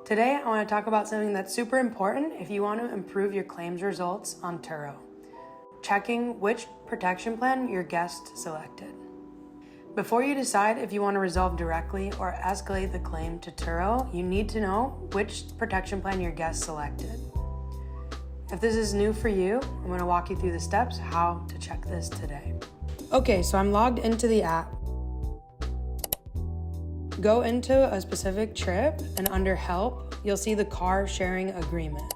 Today, I want to talk about something that's super important if you want to improve your claims results on Turo. Checking which protection plan your guest selected. Before you decide if you want to resolve directly or escalate the claim to Turo, you need to know which protection plan your guest selected. If this is new for you, I'm going to walk you through the steps how to check this today. Okay, so I'm logged into the app. Go into a specific trip, and under Help, you'll see the car sharing agreement.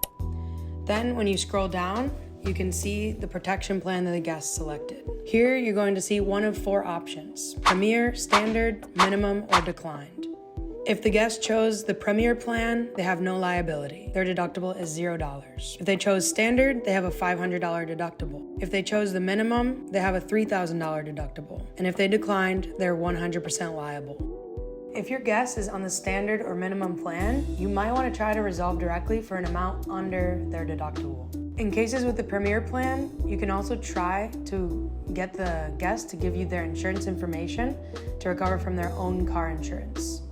Then when you scroll down, you can see the protection plan that the guest selected. Here, you're going to see one of 4 options: Premier, Standard, Minimum, or Declined. If the guest chose the Premier plan, they have no liability. Their deductible is $0. If they chose Standard, they have a $500 deductible. If they chose the Minimum, they have a $3,000 deductible. And if they declined, they're 100% liable. If your guest is on the Standard or Minimum plan, you might want to try to resolve directly for an amount under their deductible. In cases with the Premier plan, you can also try to get the guest to give you their insurance information to recover from their own car insurance.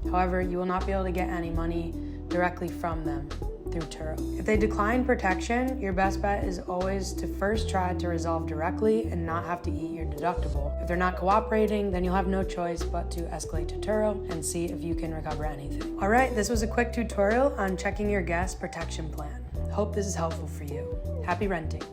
However, you will not be able to get any money directly from them through Turo. If they decline protection, your best bet is always to first try to resolve directly and not have to eat your deductible. If they're not cooperating, then you'll have no choice but to escalate to Turo and see if you can recover anything. All right, this was a quick tutorial on checking your guest protection plan. Hope this is helpful for you. Happy renting.